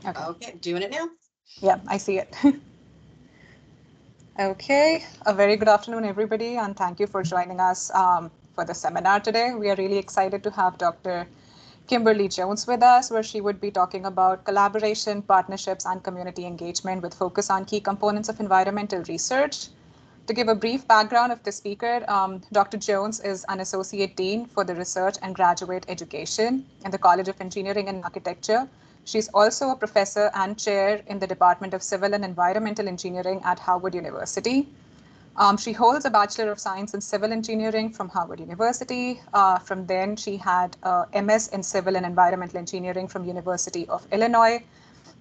Okay. Okay, doing it now. Yeah, I see it. Okay, a very good afternoon, everybody, and thank you for joining us for the seminar today. We are really excited to have Dr. Kimberly Jones with us, where she would be talking about collaboration, partnerships, and community engagement with focus on key components of environmental research. To give a brief background of the speaker, Dr. Jones is an associate dean for the research and graduate education in the College of Engineering and Architecture. She's also a professor and chair in the Department of Civil and Environmental Engineering at Harvard University. She holds a Bachelor of Science in Civil Engineering from Harvard University. From then, she had a MS in Civil and Environmental Engineering from University of Illinois.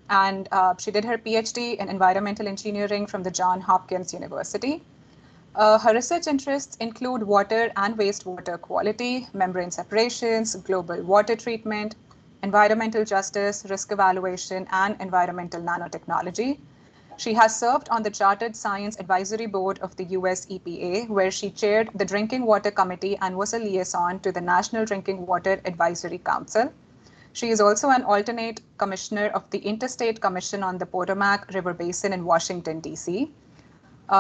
And she did her PhD in Environmental Engineering from the Johns Hopkins University. Her research interests include water and wastewater quality, membrane separations, global water treatment, environmental justice, risk evaluation, and environmental nanotechnology. She has served on the Chartered Science Advisory Board of the US EPA, where she chaired the Drinking Water Committee and was a liaison to the National Drinking Water Advisory Council. She is also an alternate commissioner of the Interstate Commission on the Potomac River Basin in Washington, D.C.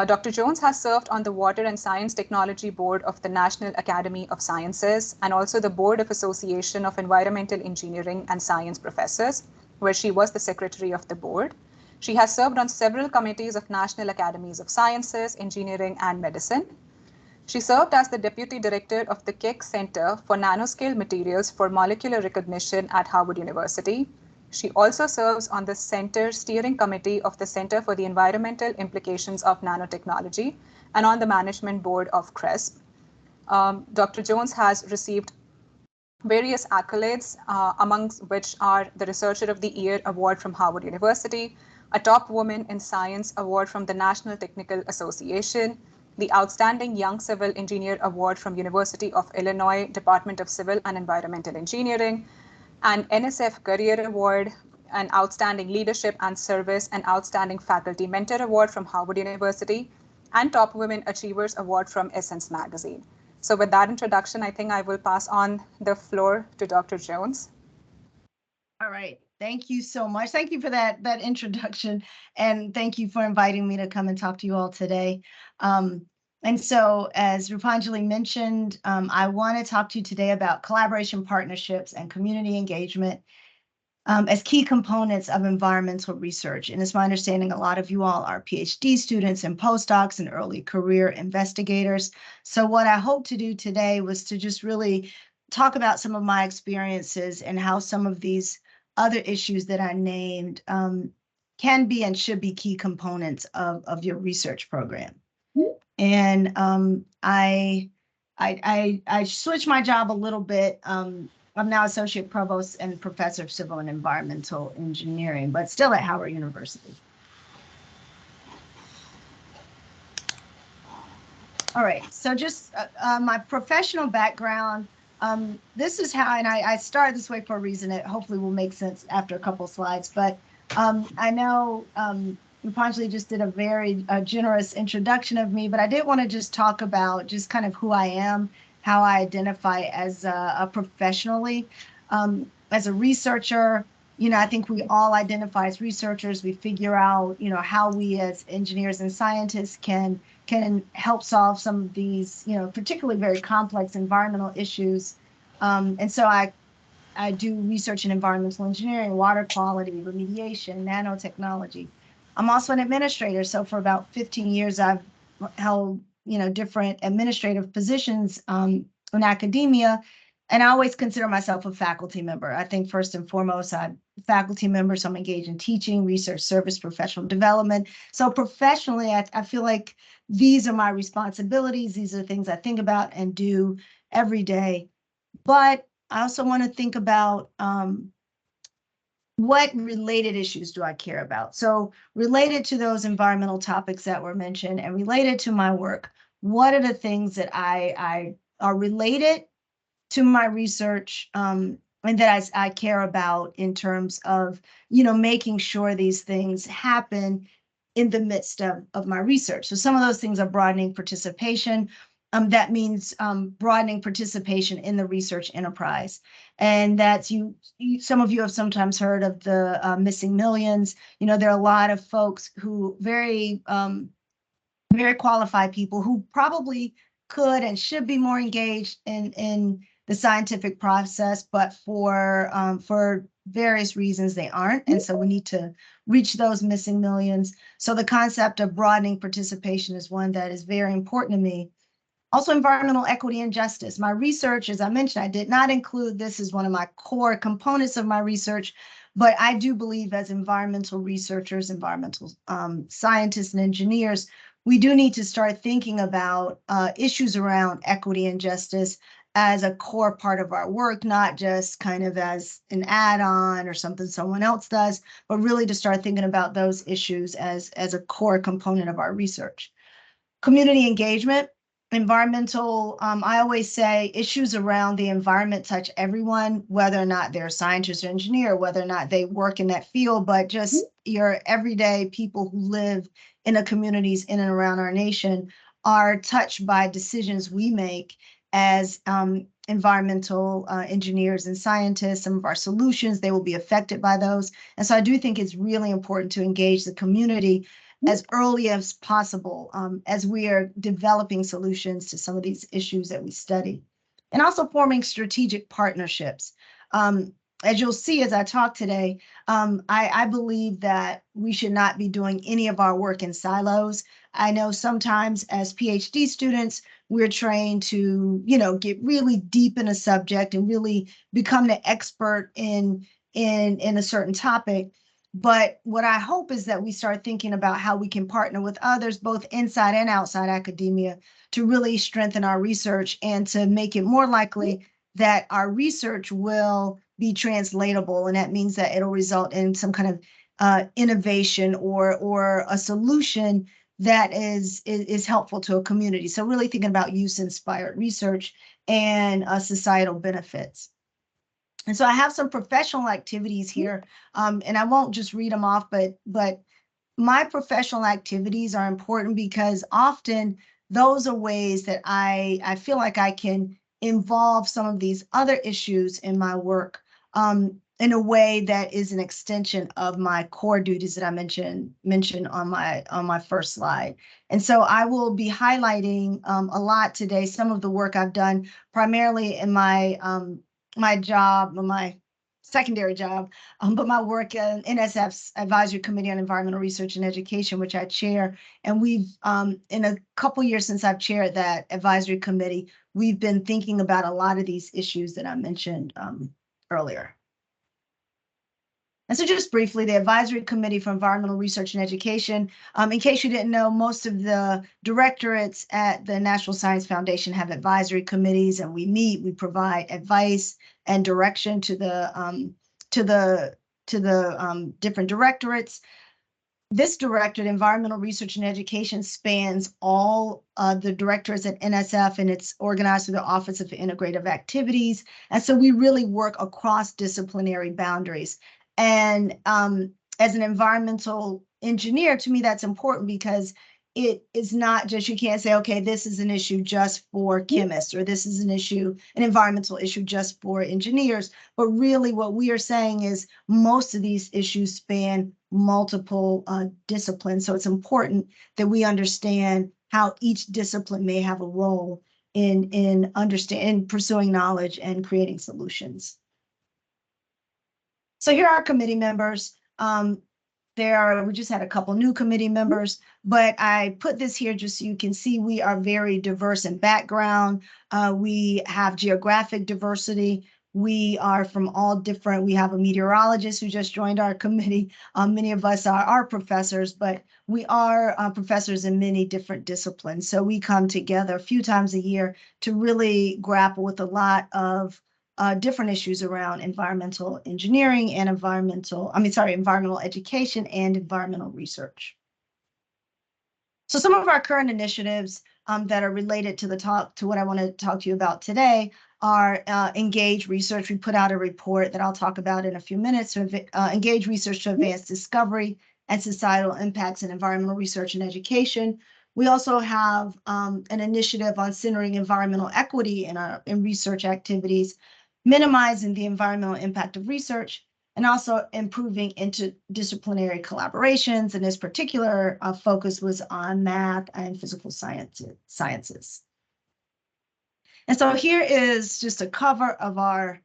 Dr. Jones has served on the Water and Science Technology Board of the National Academy of Sciences and also the Board of Association of Environmental Engineering and Science Professors, where she was the secretary of the board. She has served on several committees of National Academies of Sciences, Engineering, and Medicine. She served as the deputy director of the Keck Center for Nanoscale Materials for Molecular Recognition at Harvard University. She also serves on the Center Steering Committee of the Center for the Environmental Implications of Nanotechnology and on the management board of CRESP. Dr. Jones has received various accolades, amongst which are the Researcher of the Year Award from Harvard University, a Top Woman in Science Award from the National Technical Association, the Outstanding Young Civil Engineer Award from University of Illinois Department of Civil and Environmental Engineering, an NSF Career Award, an Outstanding Leadership and Service and Outstanding Faculty Mentor Award from Harvard University, and Top Women Achievers Award from Essence Magazine. So with that introduction, I think I will pass on the floor to Dr. Jones. All right. Thank you so much. Thank you for that introduction, and thank you for inviting me to come and talk to you all today. And so, as Rupanjali mentioned, I want to talk to you today about collaboration, partnerships, and community engagement as key components of environmental research. And it's my understanding a lot of you all are PhD students and postdocs and early career investigators. So what I hope to do today was to just really talk about some of my experiences and how some of these other issues that I named can be and should be key components of your research program. And I switched my job a little bit. I'm now Associate Provost and Professor of Civil and Environmental Engineering, but still at Howard University. All right, so just my professional background. This is how, and I started this way for a reason. It hopefully will make sense after a couple slides, but I know Rupanjali just did a very generous introduction of me, but I did want to just talk about just kind of who I am, how I identify as a professionally. As a researcher, you know, I think we all identify as researchers. We figure out, you know, how we as engineers and scientists can help solve some of these, you know, particularly very complex environmental issues. And so I do research in environmental engineering, water quality, remediation, nanotechnology. I'm also an administrator. So for about 15 years, I've held, you know, different administrative positions in academia. And I always consider myself a faculty member. I think first and foremost, I'm a faculty member, so I'm engaged in teaching, research, service, professional development. So professionally, I feel like these are my responsibilities. These are the things I think about and do every day. But I also want to think about what related issues do I care about? So related to those environmental topics that were mentioned and related to my work, what are the things that I are related to my research and that I care about in terms of, you know, making sure these things happen in the midst of my research. So some of those things are broadening participation. that means broadening participation in the research enterprise. And that's some of you have sometimes heard of the missing millions. You know, there are a lot of folks who very qualified people who probably could and should be more engaged in the scientific process, but for various reasons they aren't. And so we need to reach those missing millions. So the concept of broadening participation is one that is very important to me. Also, environmental equity and justice. My research, as I mentioned, I did not include this as one of my core components of my research, but I do believe as environmental researchers, environmental scientists and engineers, we do need to start thinking about issues around equity and justice as a core part of our work, not just kind of as an add-on or something someone else does, but really to start thinking about those issues as a core component of our research. Community engagement. Environmental, I always say issues around the environment touch everyone, whether or not they're a scientist or engineer, whether or not they work in that field, but just your everyday people who live in the communities in and around our nation are touched by decisions we make as environmental engineers and scientists. Some of our solutions, they will be affected by those. And so I do think it's really important to engage the community as early as possible as we are developing solutions to some of these issues that we study. And also forming strategic partnerships. As you'll see as I talk today, I believe that we should not be doing any of our work in silos. I know sometimes as PhD students, we're trained to, get really deep in a subject and really become the expert in a certain topic. But what I hope is that we start thinking about how we can partner with others, both inside and outside academia, to really strengthen our research and to make it more likely that our research will be translatable. And that means that it'll result in some kind of innovation or a solution that is helpful to a community. So really thinking about use-inspired research and societal benefits. And so I have some professional activities here, and I won't just read them off, but my professional activities are important because often those are ways that I feel like I can involve some of these other issues in my work in a way that is an extension of my core duties that I mentioned on my first slide. And so I will be highlighting a lot today, some of the work I've done primarily in my job, my secondary job, but my work in NSF's Advisory Committee on Environmental Research and Education, which I chair. And we've, in a couple years since I've chaired that advisory committee, we've been thinking about a lot of these issues that I mentioned earlier. And so just briefly, the Advisory Committee for Environmental Research and Education, in case you didn't know, most of the directorates at the National Science Foundation have advisory committees, and we meet, we provide advice and direction to the different directorates. This directorate, Environmental Research and Education, spans all the directorates at NSF, and it's organized through the Office of Integrative Activities. And so we really work across disciplinary boundaries. And as an environmental engineer, to me, that's important because it is not just, you can't say, okay, this is an issue just for chemists, or this is an environmental issue just for engineers. But really what we are saying is most of these issues span multiple disciplines. So it's important that we understand how each discipline may have a role in pursuing knowledge and creating solutions. So here are our committee members. We just had a couple new committee members, but I put this here just so you can see we are very diverse in background. We have geographic diversity. We are from all different, we have a meteorologist who just joined our committee. Many of us are professors, but we are professors in many different disciplines. So we come together a few times a year to really grapple with a lot of different issues around environmental engineering and environmental education and environmental research. So some of our current initiatives that are related to what I want to talk to you about today are Engage Research. We put out a report that I'll talk about in a few minutes, Engage Research to Advance Discovery and Societal Impacts in Environmental Research and Education. We also have an initiative on centering environmental equity in research activities, minimizing the environmental impact of research, and also improving interdisciplinary collaborations. And this particular focus was on math and physical sciences. And so here is just a cover of our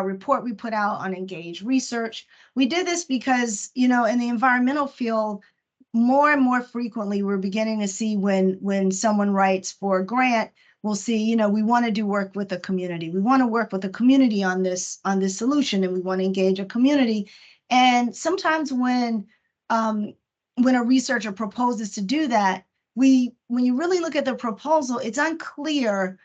report we put out on engaged research. We did this because, in the environmental field, more and more frequently, we're beginning to see when someone writes for a grant, we'll see, we want to do work with the community. We want to work with the community on this solution, and we want to engage a community. And sometimes when a researcher proposes to do that, when you really look at the proposal, it's unclear.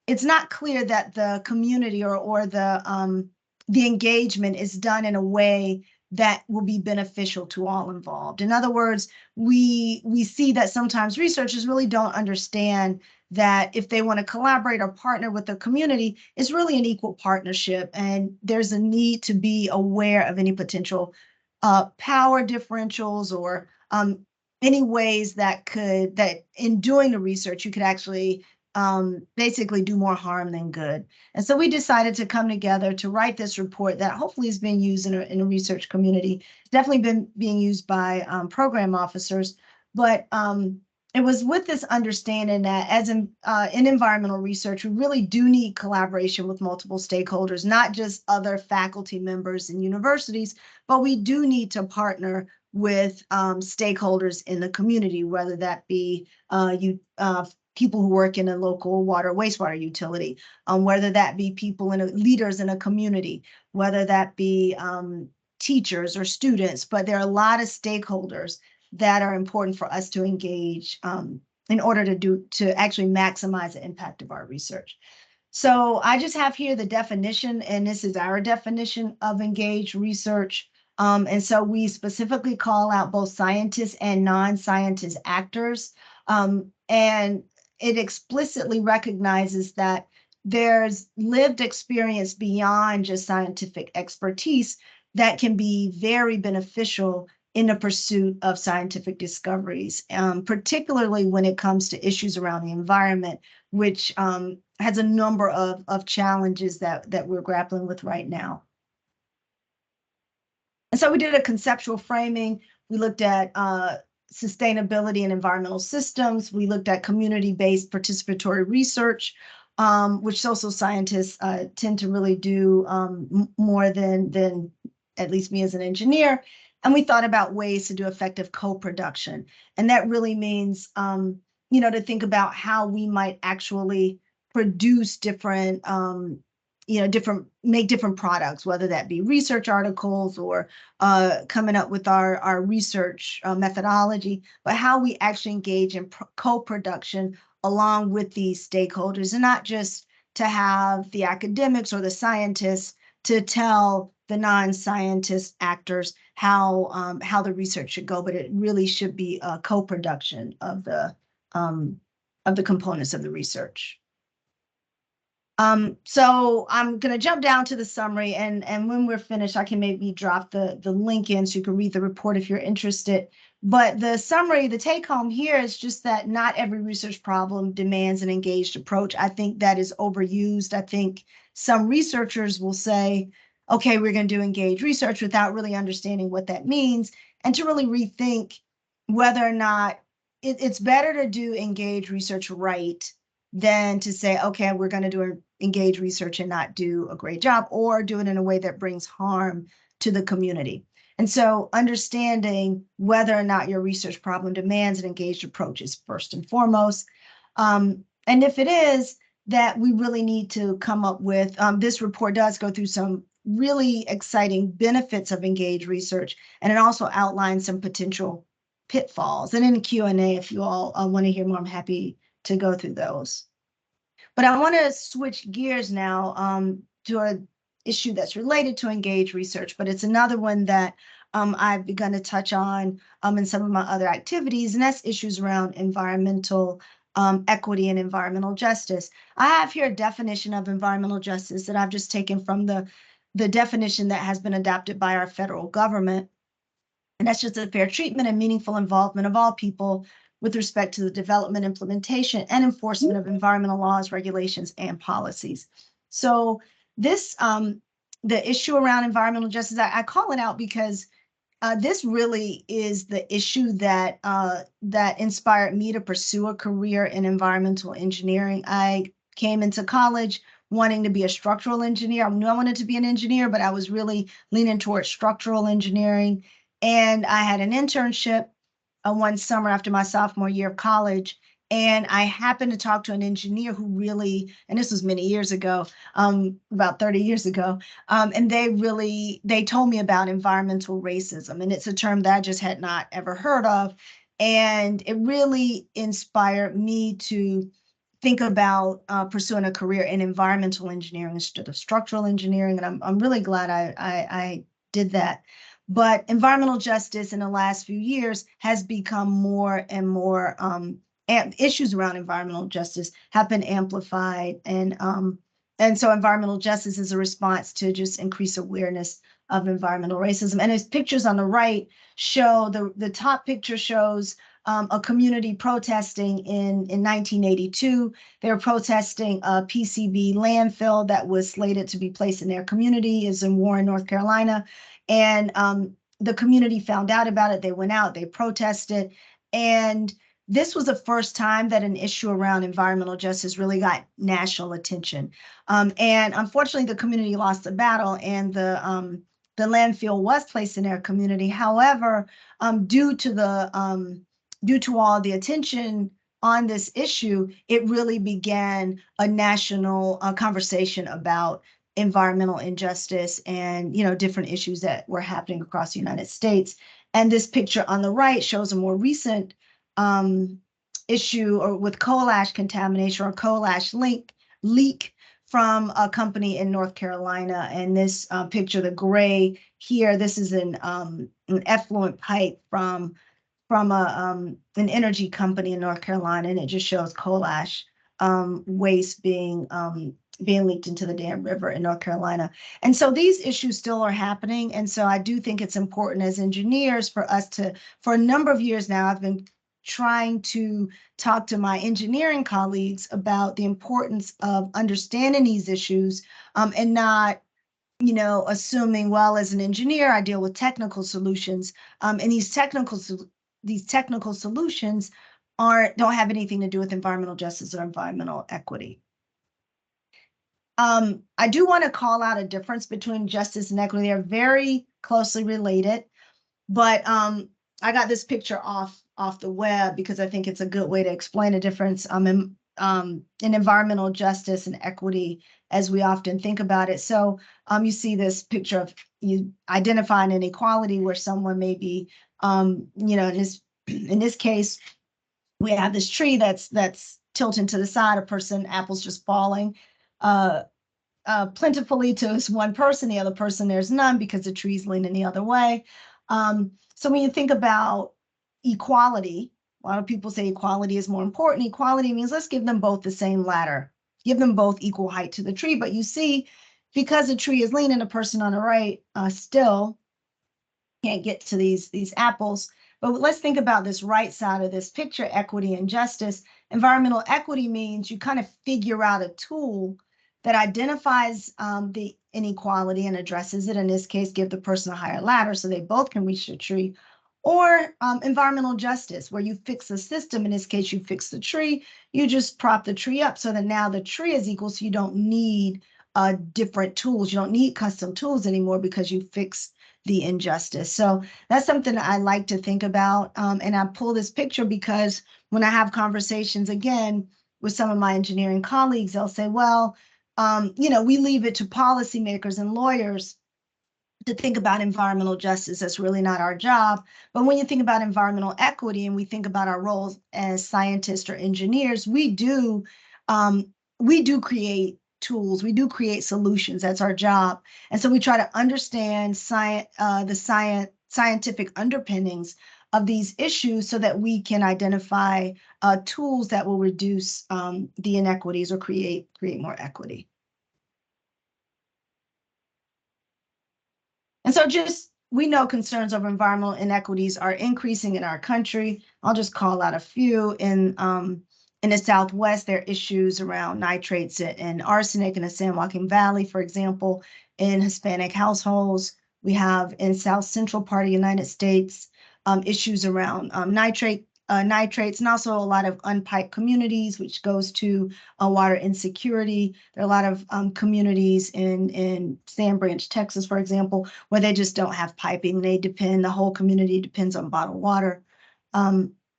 It's not clear that the community or the engagement is done in a way that will be beneficial to all involved. In other words, we see that sometimes researchers really don't understand that if they want to collaborate or partner with the community, it's really an equal partnership, and there's a need to be aware of any potential power differentials or any ways that in doing the research, you could actually basically do more harm than good. And so we decided to come together to write this report that hopefully is being used in a research community. It's definitely been being used by program officers, but it was with this understanding that as in environmental research, we really do need collaboration with multiple stakeholders, not just other faculty members in universities, but we do need to partner with stakeholders in the community, whether that be people who work in a local water wastewater utility, whether that be people leaders in a community, whether that be teachers or students. But there are a lot of stakeholders that are important for us to engage in order to actually maximize the impact of our research. So I just have here the definition, and this is our definition of engaged research. And so we specifically call out both scientists and non-scientist actors. And it explicitly recognizes that there's lived experience beyond just scientific expertise that can be very beneficial in the pursuit of scientific discoveries, particularly when it comes to issues around the environment, which has a number of challenges that we're grappling with right now. And so we did a conceptual framing. We looked at sustainability and environmental systems. We looked at community-based participatory research, which social scientists tend to really do more than at least me as an engineer. And we thought about ways to do effective co-production. And that really means, to think about how we might actually produce different make different products, whether that be research articles or coming up with our research methodology, but how we actually engage in co-production along with these stakeholders, and not just to have the academics or the scientists to tell the non-scientist actors how the research should go, but it really should be a co-production of the components of the research. So I'm going to jump down to the summary, and when we're finished, I can maybe drop the link in so you can read the report if you're interested. But the summary, the take home here is just that not every research problem demands an engaged approach. I think that is overused. I think some researchers will say, okay, we're going to do engaged research without really understanding what that means, and to really rethink whether or not it's better to do engaged research right than to say, okay, we're going to do engage research and not do a great job, or do it in a way that brings harm to the community. And so understanding whether or not your research problem demands an engaged approach is first and foremost. And if it is, that we really need to come up with, this report does go through some really exciting benefits of engaged research, and it also outlines some potential pitfalls. And in the Q&A, if you all want to hear more, I'm happy to go through those. But I want to switch gears now to an issue that's related to engaged research, but it's another one that I've begun to touch on in some of my other activities, and that's issues around environmental equity and environmental justice. I have here a definition of environmental justice that I've just taken from the definition that has been adopted by our federal government. And that's just a fair treatment and meaningful involvement of all people with respect to the development, implementation, and enforcement of environmental laws, regulations, and policies. So this, the issue around environmental justice, I call it out because this really is the issue that that inspired me to pursue a career in environmental engineering. I came into college wanting to be a structural engineer. I knew I wanted to be an engineer, but I was really leaning towards structural engineering. And I had an internship one summer after my sophomore year of college. And I happened to talk to an engineer who really, and this was many years ago, about 30 years ago, and they told me about environmental racism. And it's a term that I just had not ever heard of. And it really inspired me to think about pursuing a career in environmental engineering instead of structural engineering. And I'm really glad I did that. But environmental justice in the last few years has become more and more, issues around environmental justice have been amplified. And so environmental justice is a response to just increase awareness of environmental racism. And his pictures on the right show, the top picture shows a community protesting in 1982. They were protesting a PCB landfill that was slated to be placed in their community, is in Warren, North Carolina. And the community found out about it. They went out, they protested. And this was the first time that an issue around environmental justice really got national attention. And unfortunately, the community lost the battle, and the landfill was placed in their community. However, due to all the attention on this issue, it really began a national conversation about environmental injustice and different issues that were happening across the United States. And this picture on the right shows a more recent issue or with coal ash contamination or coal ash leak from a company in North Carolina. And this picture, the gray here, this is an effluent pipe from an energy company in North Carolina, and it just shows coal ash waste being leaked into the Dam River in North Carolina. And so these issues still are happening. And so I do think it's important as engineers for us to, for a number of years now, I've been trying to talk to my engineering colleagues about the importance of understanding these issues and not assuming, well, as an engineer, I deal with technical solutions, and these technical solutions don't have anything to do with environmental justice or environmental equity. I do want to call out a difference between justice and equity. They're very closely related, but I got this picture off the web because I think it's a good way to explain a difference in environmental justice and equity as we often think about it. So you see this picture of you identifying inequality where someone may be, in this case, we have this tree that's tilting to the side, apples just falling plentifully to one person, the other person there's none because the tree's leaning the other way. So when you think about equality, a lot of people say equality is more important. Equality means let's give them both the same ladder, give them both equal height to the tree. But you see, because the tree is leaning, the person on the right still can't get to these apples. But let's think about this right side of this picture, equity and justice. Environmental equity means you kind of figure out a tool that identifies the inequality and addresses it. In this case, give the person a higher ladder so they both can reach the tree. Or environmental justice, where you fix the system. In this case, you fix the tree. You just prop the tree up so that now the tree is equal, so you don't need different tools. You don't need custom tools anymore because you fix the injustice. So that's something that I like to think about. And I pull this picture because when I have conversations, again, with some of my engineering colleagues, they'll say, well, we leave it to policymakers and lawyers to think about environmental justice. That's really not our job. But when you think about environmental equity and we think about our roles as scientists or engineers, we do create tools, we do create solutions. That's our job. And so we try to understand the scientific underpinnings of these issues so that we can identify tools that will reduce the inequities or create more equity. And so just we know concerns over environmental inequities are increasing in our country. I'll just call out a few. In the Southwest, there are issues around nitrates and arsenic in the San Joaquin Valley, for example. In Hispanic households, we have in South Central part of the United States issues around nitrates, and also a lot of unpiped communities, which goes to water insecurity. There are a lot of communities in Sand Branch, Texas, for example, where they just don't have piping. The whole community depends on bottled water.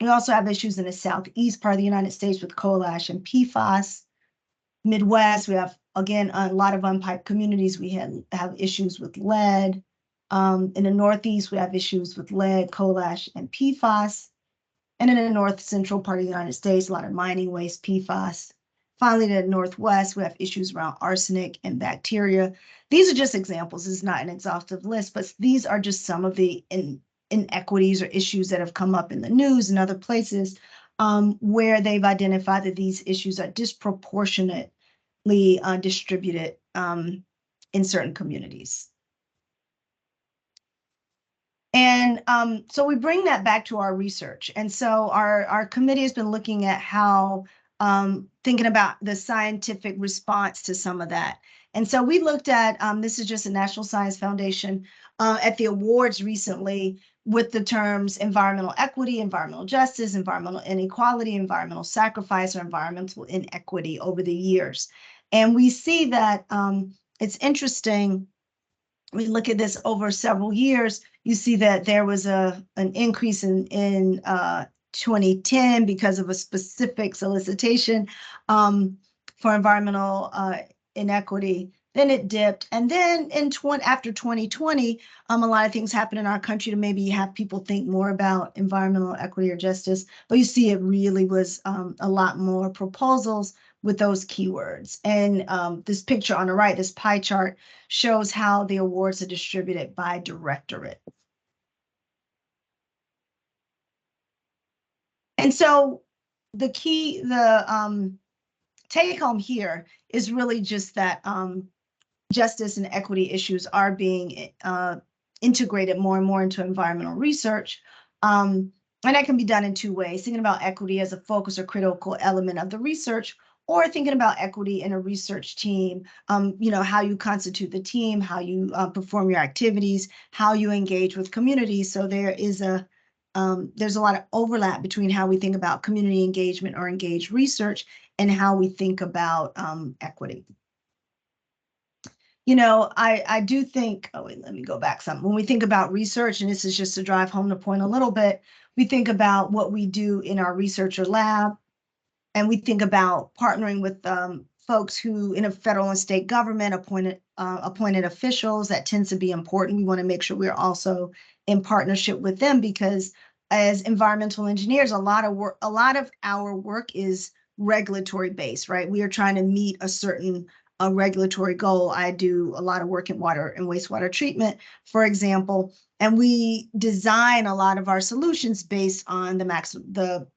We also have issues in the southeast part of the United States with coal ash and PFAS. Midwest, we have, again, a lot of unpiped communities. We have issues with lead. In the Northeast, we have issues with lead, coal ash, and PFAS. And in the North Central part of the United States, a lot of mining waste, PFAS. Finally, in the Northwest, we have issues around arsenic and bacteria. These are just examples. This is not an exhaustive list, but these are just some of the inequities or issues that have come up in the news and other places where they've identified that these issues are disproportionately distributed in certain communities. And so we bring that back to our research. And so our committee has been looking at how, thinking about the scientific response to some of that. And so we looked at, this is just a National Science Foundation, at the awards recently with the terms environmental equity, environmental justice, environmental inequality, environmental sacrifice, or environmental inequity over the years. And we see that it's interesting. We look at this over several years. You see that there was an increase in 2010 because of a specific solicitation for environmental inequity. Then it dipped, and then after 2020, a lot of things happened in our country to maybe have people think more about environmental equity or justice. But you see, it really was a lot more proposals with those keywords. And this picture on the right, this pie chart, shows how the awards are distributed by directorate. And so the take home here is really just that justice and equity issues are being integrated more and more into environmental research. And that can be done in two ways: thinking about equity as a focus or critical element of the research, or thinking about equity in a research team, how you constitute the team, how you perform your activities, how you engage with communities. So there's a lot of overlap between how we think about community engagement or engaged research and how we think about equity. I do think, let me go back some. When we think about research, and this is just to drive home the point a little bit, we think about what we do in our researcher lab, and we think about partnering with folks who in a federal and state government appointed officials. That tends to be important. We want to make sure we're also in partnership with them, because as environmental engineers, a lot of our work is regulatory based, right? We are trying to meet a certain regulatory goal. I do a lot of work in water and wastewater treatment, for example, and we design a lot of our solutions based on the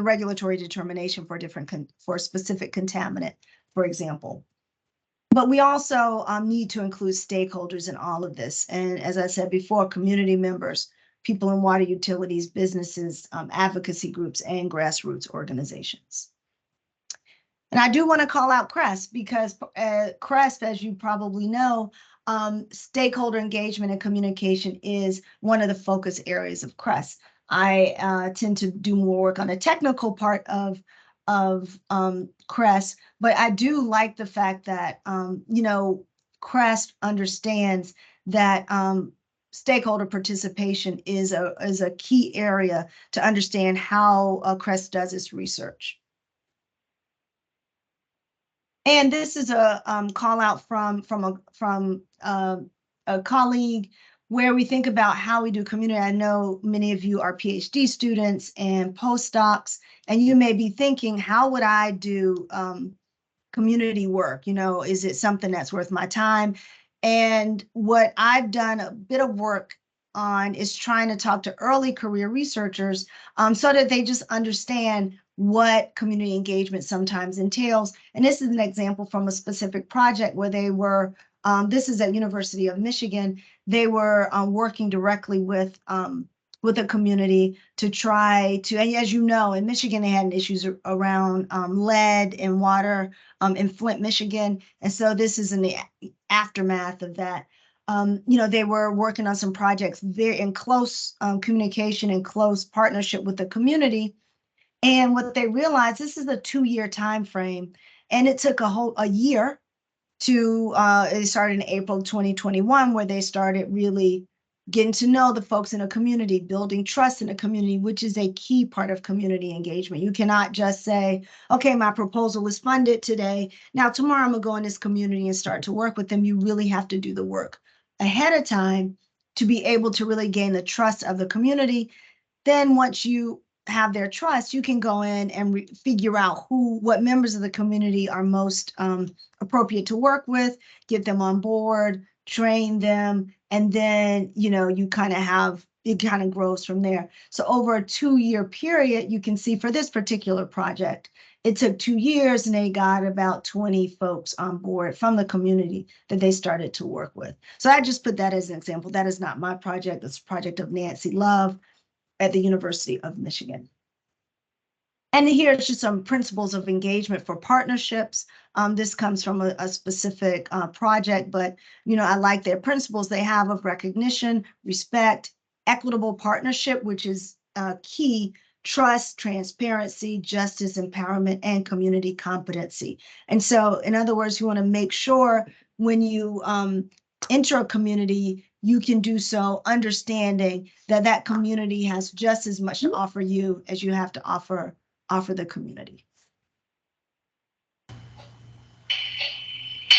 regulatory determination for a specific contaminant, for example. But we also need to include stakeholders in all of this. And as I said before, community members, people in water utilities, businesses, advocacy groups, and grassroots organizations. And I do want to call out CRESP, because CRESP, as you probably know, stakeholder engagement and communication is one of the focus areas of CRESP. I tend to do more work on the technical part of CRESP, but I do like the fact that CRESP understands that stakeholder participation is a key area to understand how CRESP does its research. And this is a call out from a colleague, where we think about how we do community. I know many of you are PhD students and postdocs, and you may be thinking, how would I do community work? Is it something that's worth my time? And what I've done a bit of work on is trying to talk to early career researchers so that they just understand what community engagement sometimes entails. And this is an example from a specific project where they were This is at University of Michigan. They were working directly with the community to try to, and as you know, in Michigan, they had issues around lead and water in Flint, Michigan. And so this is in the aftermath of that. They were working on some projects very in close communication and close partnership with the community. And what they realized, this is a 2-year time frame, and it took a year to it started in April 2021, where they started really getting to know the folks in a community, building trust in a community, which is a key part of community engagement. You cannot just say, okay, my proposal is funded today. Now tomorrow I'm gonna go in this community and start to work with them. You really have to do the work ahead of time to be able to really gain the trust of the community. Then once you have their trust, you can go in and figure out what members of the community are most appropriate to work with, get them on board, train them, and then you kind of have it kind of grows from there. So over a 2-year period, you can see for this particular project, it took 2 years and they got about 20 folks on board from the community that they started to work with. So I just put that as an example. That is not my project. It's a project of Nancy Love at the University of Michigan. And here's just some principles of engagement for partnerships. This comes from a specific project, but I like their principles they have of recognition, respect, equitable partnership, which is key, trust, transparency, justice, empowerment, and community competency. And so, in other words, you want to make sure when you enter a community, you can do so understanding that that community has just as much to offer you as you have to offer the community.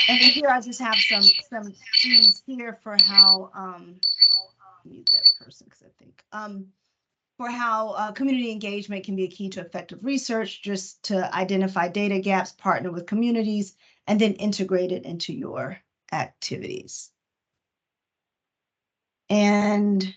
And here I just have some keys here for how mute that person because I think for how community engagement can be a key to effective research, just to identify data gaps, partner with communities, and then integrate it into your activities. And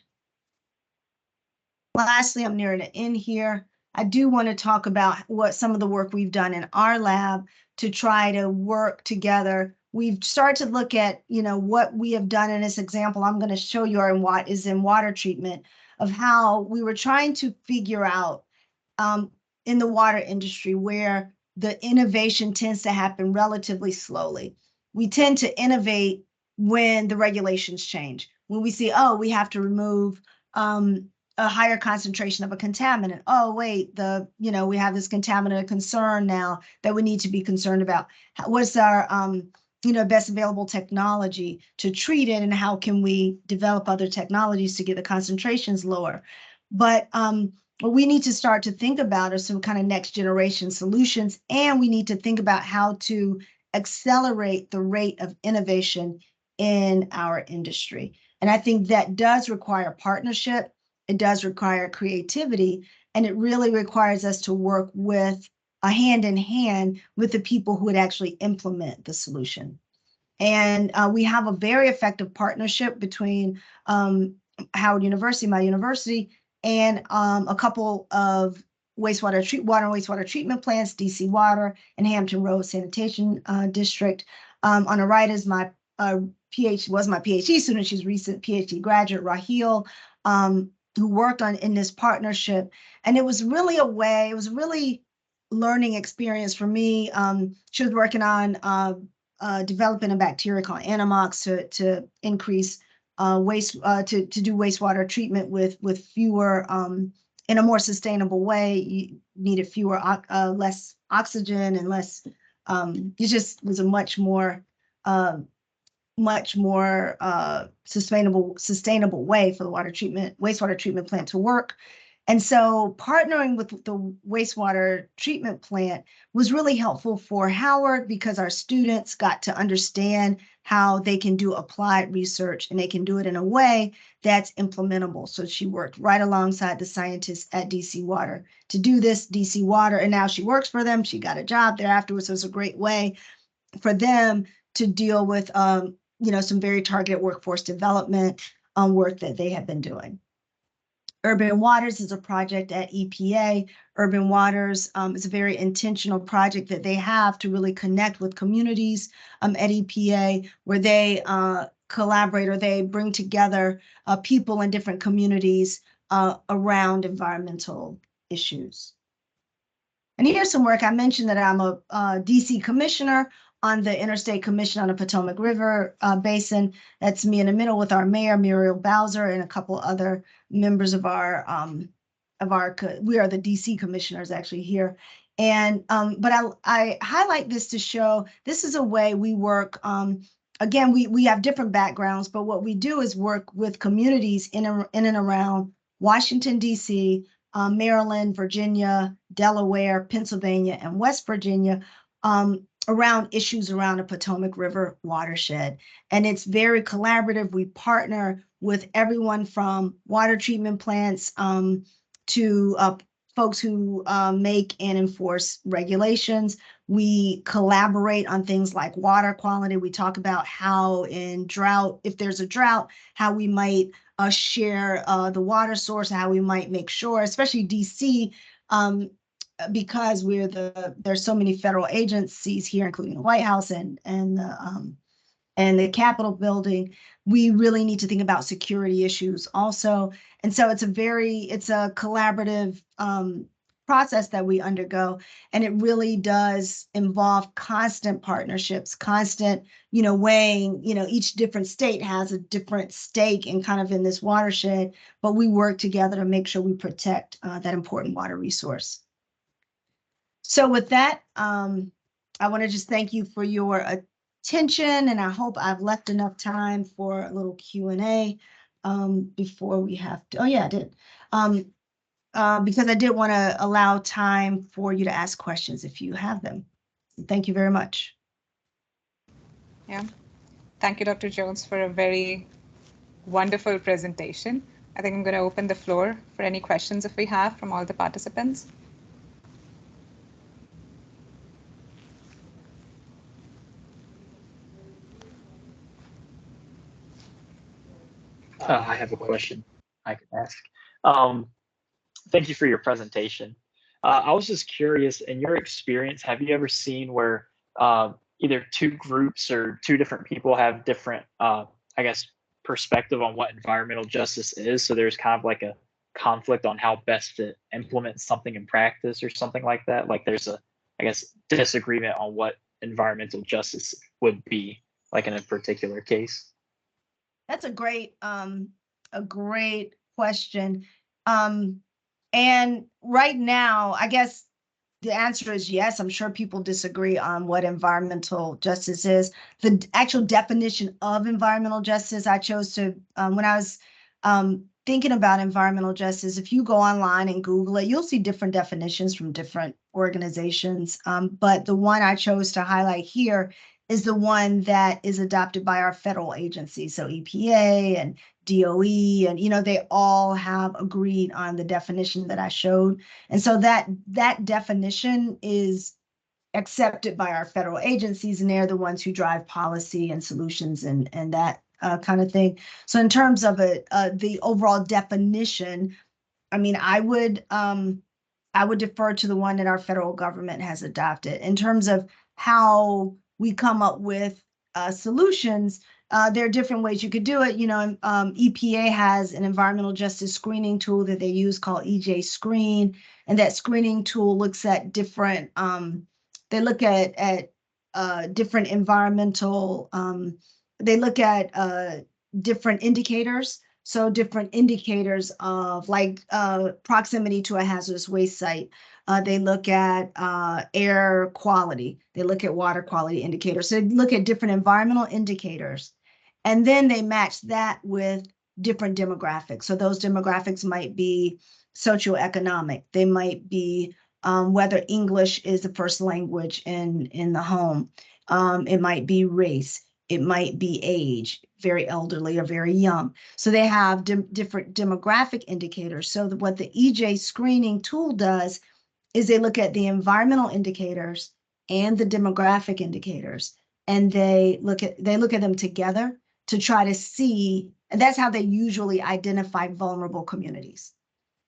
lastly, I'm nearing the end here. I do want to talk about what some of the work we've done in our lab to try to work together. We've started to look at, what we have done in this example. I'm going to show you in what is in water treatment of how we were trying to figure out in the water industry where the innovation tends to happen relatively slowly. We tend to innovate when the regulations change. When we see, oh, we have to remove a higher concentration of a contaminant. Oh, wait, we have this contaminant concern now that we need to be concerned about. What's our, best available technology to treat it, and how can we develop other technologies to get the concentrations lower? But what we need to start to think about are some kind of next generation solutions, and we need to think about how to accelerate the rate of innovation in our industry. And I think that does require partnership. It does require creativity, and it really requires us to work with a hand in hand with the people who would actually implement the solution. And we have a very effective partnership between Howard University, my university, and a couple of water and wastewater treatment plants, DC Water and Hampton Roads Sanitation District. On the right is my PhD student. She's a recent PhD graduate, Raheel, who worked in this partnership. And it was really learning experience for me. She was working on developing a bacteria called Animox to increase to do wastewater treatment with fewer in a more sustainable way. You needed less oxygen and less. It just was a much more sustainable way for the wastewater treatment plant to work. And so partnering with the wastewater treatment plant was really helpful for Howard, because our students got to understand how they can do applied research, and they can do it in a way that's implementable. So she worked right alongside the scientists at DC Water to do this. DC Water, and now she works for them. She got a job there afterwards. So it's a great way for them to deal with some very targeted workforce development work that they have been doing. Urban Waters is a project at EPA. Urban Waters is a very intentional project that they have to really connect with communities at EPA, where they collaborate, or they bring together people in different communities around environmental issues. And here's some work. I mentioned that I'm a DC commissioner on the Interstate Commission on the Potomac River Basin. That's me in the middle with our mayor, Muriel Bowser, and a couple other members of our, we are the DC commissioners actually here. And, but I highlight this to show this is a way we work. Again, we have different backgrounds, but what we do is work with communities in and around Washington, DC, Maryland, Virginia, Delaware, Pennsylvania, and West Virginia around issues around the Potomac River watershed. And it's very collaborative. We partner with everyone from water treatment plants to folks who make and enforce regulations. We collaborate on things like water quality. We talk about how in drought, if there's a drought, how we might share the water source, how we might make sure, especially DC, because there's so many federal agencies here, including the White House and the Capitol building. We really need to think about security issues also. And so it's a collaborative process that we undergo, and it really does involve constant partnerships, constant, weighing, each different state has a different stake in in this watershed, but we work together to make sure we protect that important water resource. So with that, I want to just thank you for your attention, and I hope I've left enough time for a little Q&A before we have to, oh yeah, I did. Because I did want to allow time for you to ask questions if you have them. Thank you very much. Yeah, thank you, Dr. Jones, for a very wonderful presentation. I think I'm going to open the floor for any questions if we have from all the participants. I have a question I can ask. Thank you for your presentation. I was just curious, in your experience, have you ever seen where either two groups or two different people have different, I guess, perspective on what environmental justice is? So there's kind of like a conflict on how best to implement something in practice or something like that? Like there's a, I guess, disagreement on what environmental justice would be, like in a particular case? That's a great question. And right now, I guess the answer is yes. I'm sure people disagree on what environmental justice is. The actual definition of environmental justice, I chose to, when I was thinking about environmental justice, if you go online and Google it, you'll see different definitions from different organizations. But the one I chose to highlight here is the one that is adopted by our federal agencies. So EPA and DOE, and they all have agreed on the definition that I showed. And so that definition is accepted by our federal agencies, and they're the ones who drive policy and solutions and that kind of thing. So in terms of the overall definition, I mean, I would defer to the one that our federal government has adopted. In terms of how we come up with solutions, there are different ways you could do it. EPA has an environmental justice screening tool that they use called EJ Screen, and that screening tool looks at different. They look at different environmental. They look at different indicators. So different indicators of proximity to a hazardous waste site. They look at air quality. They look at water quality indicators. So they look at different environmental indicators. And then they match that with different demographics. So those demographics might be socioeconomic. They might be whether English is the first language in the home. It might be race. It might be age, very elderly or very young. So they have different demographic indicators. So what the EJ screening tool does is they look at the environmental indicators and the demographic indicators, and they look at them together to try to see, and that's how they usually identify vulnerable communities.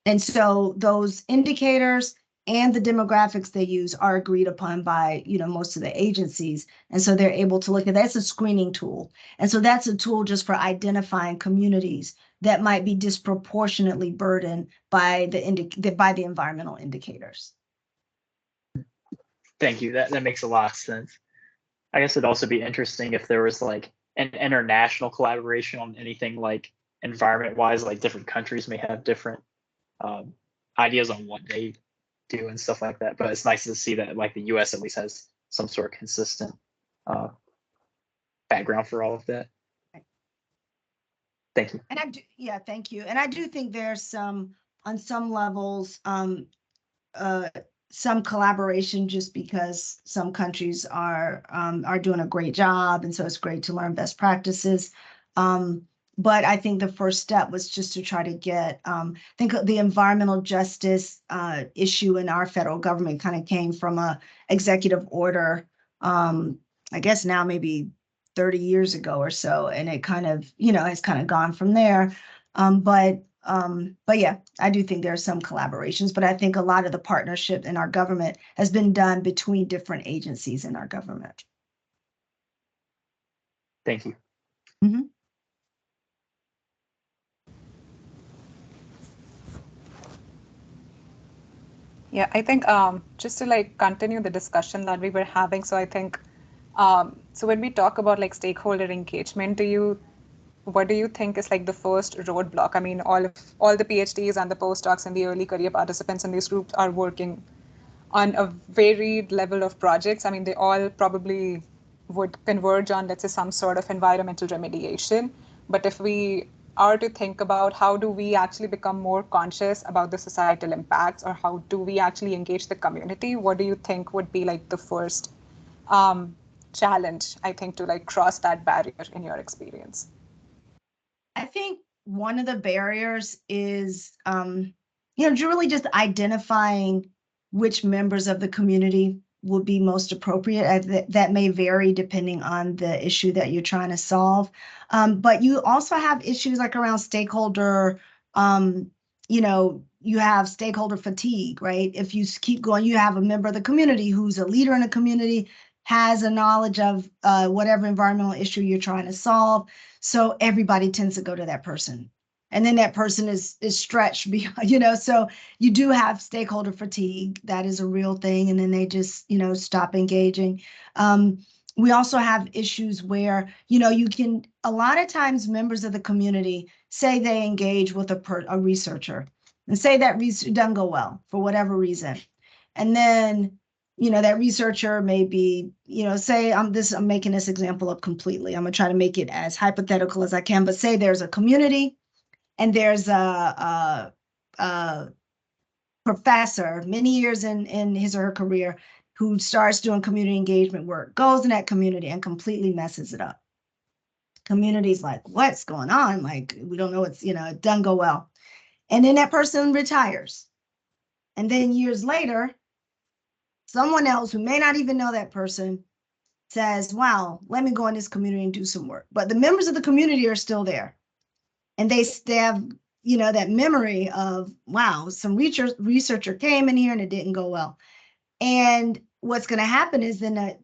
And so those indicators and the demographics they use are agreed upon by, most of the agencies. And so they're able to look at that's a screening tool. And so that's a tool just for identifying communities that might be disproportionately burdened by the environmental indicators. Thank you. That makes a lot of sense. I guess it'd also be interesting if there was like an international collaboration on anything like environment-wise, like different countries may have different ideas on what they do and stuff like that. But it's nice to see that like the U.S. at least has some sort of consistent background for all of that. Thank you. And thank you. And I do think there's some, on some levels, some collaboration just because some countries are doing a great job, and so it's great to learn best practices. But I think the first step was just to try to get, I think the environmental justice issue in our federal government kind of came from a executive order, I guess now maybe 30 years ago or so, and it kind of, has kind of gone from there. But yeah, I do think there are some collaborations, but I think a lot of the partnership in our government has been done between different agencies in our government. Thank you. Mm-hmm. Yeah, I think just to like continue the discussion that we were having, so I think so when we talk about like stakeholder engagement, what do you think is like the first roadblock? I mean, all the PhDs and the postdocs and the early career participants in these groups are working on a varied level of projects. I mean, they all probably would converge on, let's say, some sort of environmental remediation. But if we are to think about how do we actually become more conscious about the societal impacts, or how do we actually engage the community, what do you think would be like the first challenge, I think, to like cross that barrier in your experience? I think one of the barriers is, really just identifying which members of the community would be most appropriate. That may vary depending on the issue that you're trying to solve. But you also have issues like around stakeholder, you have stakeholder fatigue, right? If you keep going, you have a member of the community who's a leader in the community, has a knowledge of whatever environmental issue you're trying to solve. So everybody tends to go to that person. And then that person is stretched beyond, so you do have stakeholder fatigue. That is a real thing. And then they just, stop engaging. We also have issues where, a lot of times members of the community say they engage with a researcher and say that research doesn't go well for whatever reason. And then, that researcher may be, say I'm making this example up completely. I'm gonna try to make it as hypothetical as I can, but say there's a community and there's a professor many years in his or her career who starts doing community engagement work, goes in that community and completely messes it up. Community's like, what's going on? Like, we don't know, it doesn't go well. And then that person retires. And then years later, someone else who may not even know that person says, wow, let me go in this community and do some work. But the members of the community are still there. And they have, that memory of, wow, some researcher came in here and it didn't go well. And what's going to happen is then a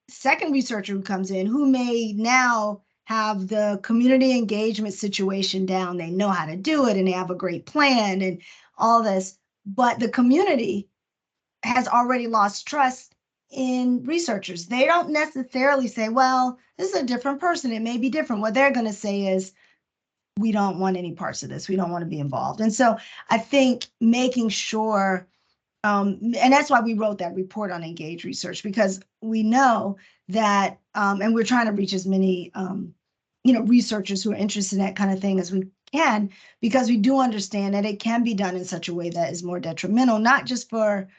second researcher who comes in, who may now have the community engagement situation down. They know how to do it and they have a great plan and all this. But the community has already lost trust in researchers. They don't necessarily say, well, this is a different person. It may be different. What they're going to say is, we don't want any parts of this. We don't want to be involved. And so I think making sure, and that's why we wrote that report on engaged research, because we know that, and we're trying to reach as many, researchers who are interested in that kind of thing as we can, because we do understand that it can be done in such a way that is more detrimental, not just for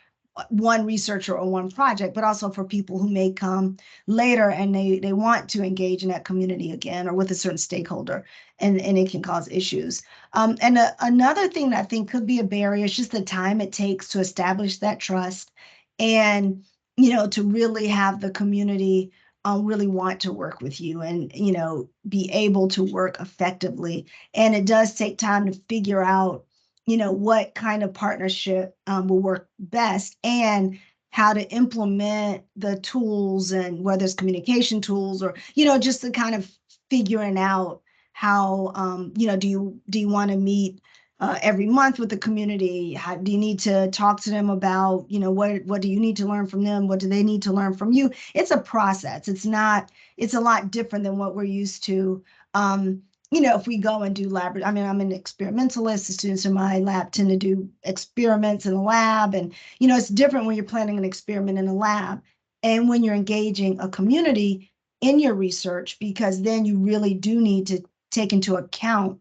one researcher or one project, but also for people who may come later and they want to engage in that community again or with a certain stakeholder, and it can cause issues. And another thing that I think could be a barrier is just the time it takes to establish that trust and, to really have the community really want to work with you and, be able to work effectively. And it does take time to figure out what kind of partnership will work best, and how to implement the tools, and whether it's communication tools or, just the kind of figuring out how, do you want to meet every month with the community? How do you need to talk to them about, what do you need to learn from them? What do they need to learn from you? It's a process. It's a lot different than what we're used to. If we go and do lab, I'm an experimentalist. The students in my lab tend to do experiments in the lab. And, it's different when you're planning an experiment in a lab and when you're engaging a community in your research, because then you really do need to take into account,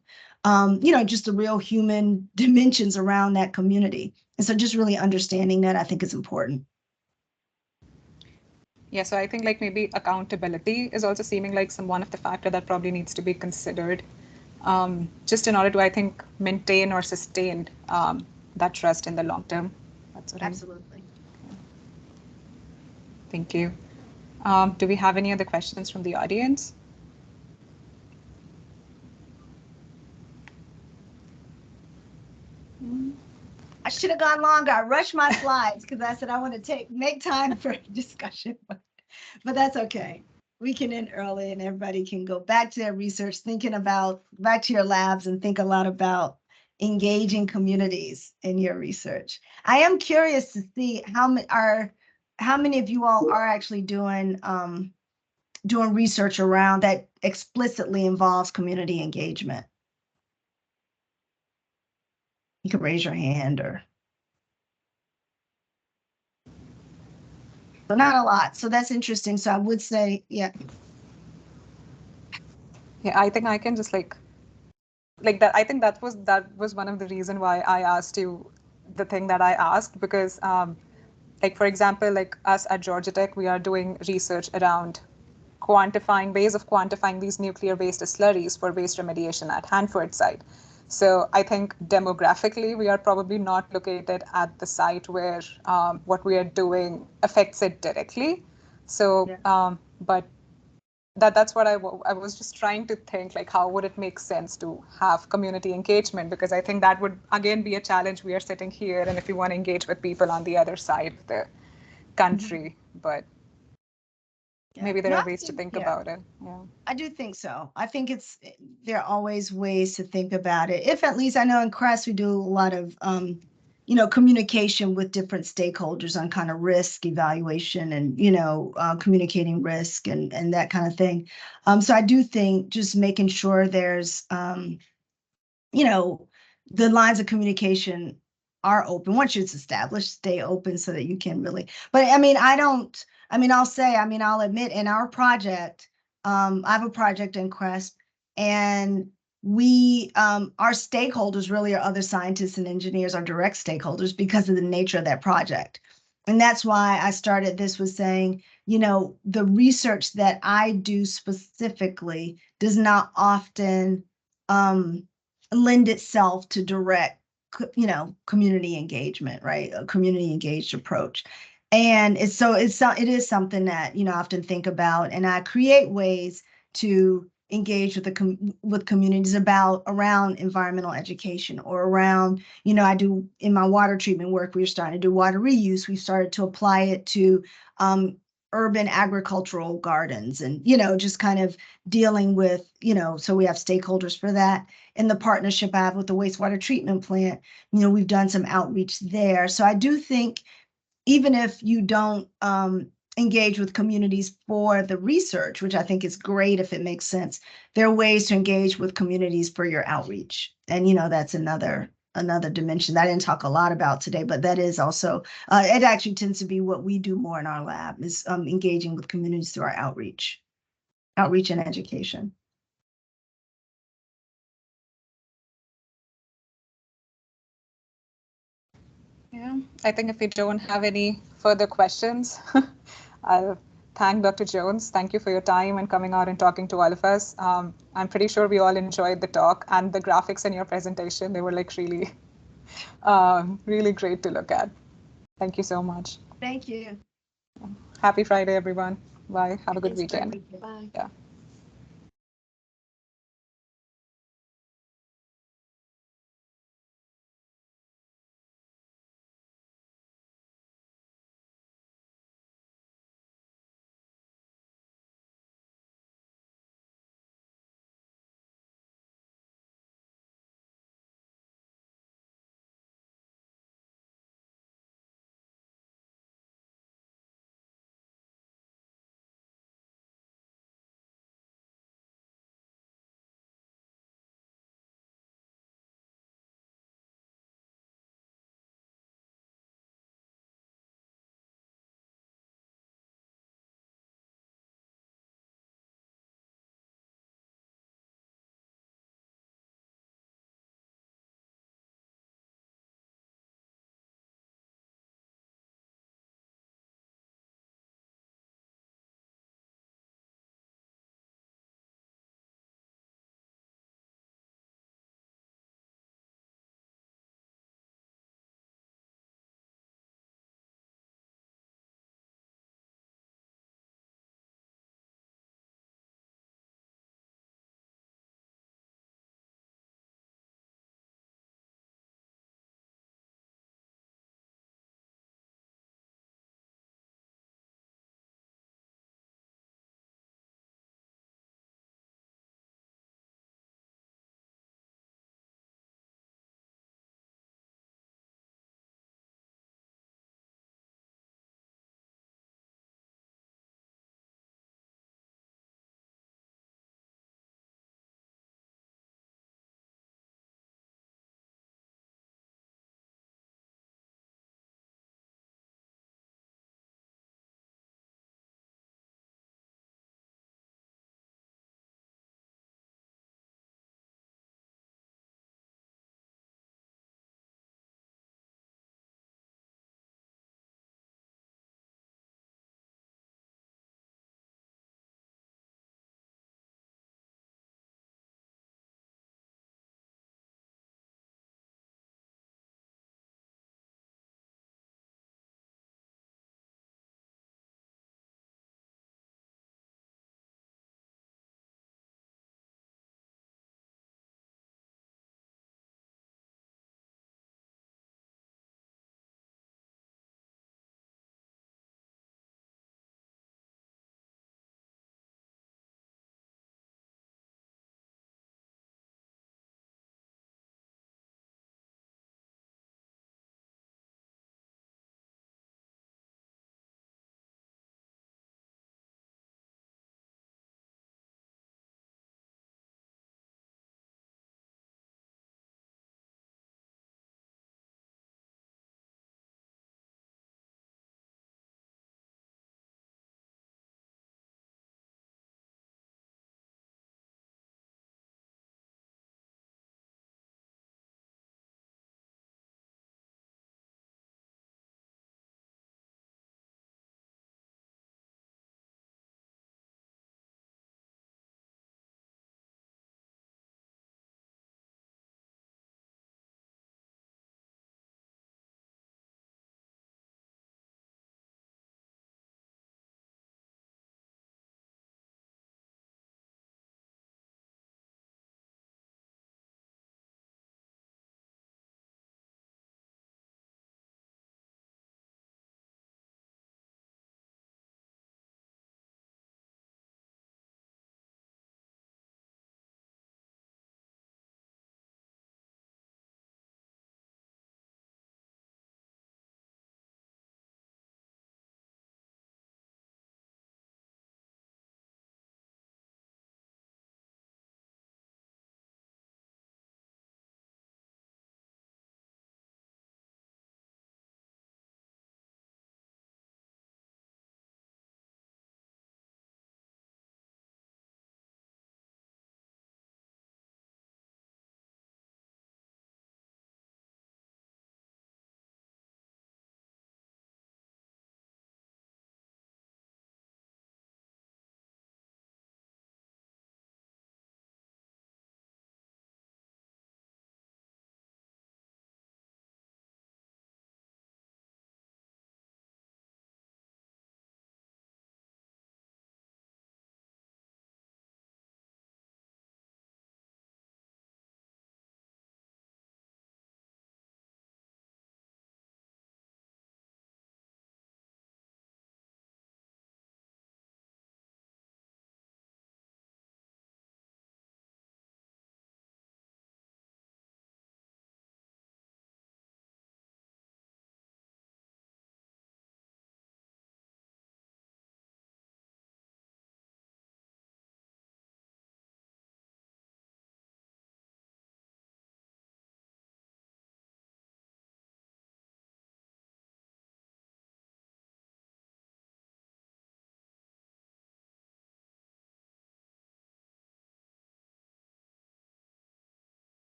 just the real human dimensions around that community. And so just really understanding that, I think, is important. Yeah, so I think like maybe accountability is also seeming like one of the factor that probably needs to be considered, just in order to, I think, maintain or sustain that trust in the long term. That's what Absolutely. Thank you. Do we have any other questions from the audience? I should have gone longer. I rushed my slides because I said I want to make time for discussion, but that's okay. We can end early and everybody can go back to their research, back to your labs, and think a lot about engaging communities in your research. I am curious to see how many of you all are actually doing research around that explicitly involves community engagement. You can raise your hand or. So not a lot. So that's interesting. So I would say, yeah. Yeah, I think I can just like that. I think that was one of the reason why I asked you the thing that I asked, because like, for example, like us at Georgia Tech, we are doing research around ways of quantifying these nuclear waste slurries for waste remediation at Hanford site. So I think demographically, we are probably not located at the site where what we are doing affects it directly. So, but that's what I was just trying to think, like, how would it make sense to have community engagement? Because I think that would, again, be a challenge. We are sitting here, and if you want to engage with people on the other side of the country, but maybe there are ways to think about it. Yeah, I do think so. I think there are always ways to think about it. If at least I know in CRESP we do a lot of communication with different stakeholders on kind of risk evaluation and communicating risk and that kind of thing. So I do think just making sure there's the lines of communication are open. Once it's established, stay open so that you can really. But I'll admit, in our project, I have a project in CRESP, and we, our stakeholders really are other scientists and engineers, are direct stakeholders because of the nature of that project. And that's why I started this with saying, the research that I do specifically does not often lend itself to direct, community engagement, right? A community engaged approach. And it is something that, I often think about, and I create ways to engage with communities around environmental education, or around, I do in my water treatment work, we're starting to do water reuse. We've started to apply it to urban agricultural gardens, and, just kind of dealing with, so we have stakeholders for that. In the partnership I have with the wastewater treatment plant, we've done some outreach there. So I do think, even if you don't engage with communities for the research, which I think is great if it makes sense, there are ways to engage with communities for your outreach. And, that's another dimension that I didn't talk a lot about today, but that is also, it actually tends to be what we do more in our lab, is engaging with communities through our outreach and education. Yeah, I think if we don't have any further questions, I'll thank Dr. Jones. Thank you for your time and coming out and talking to all of us. I'm pretty sure we all enjoyed the talk and the graphics in your presentation. They were like really, really great to look at. Thank you so much. Thank you. Happy Friday, everyone. Bye. Have a good weekend. Bye. Yeah.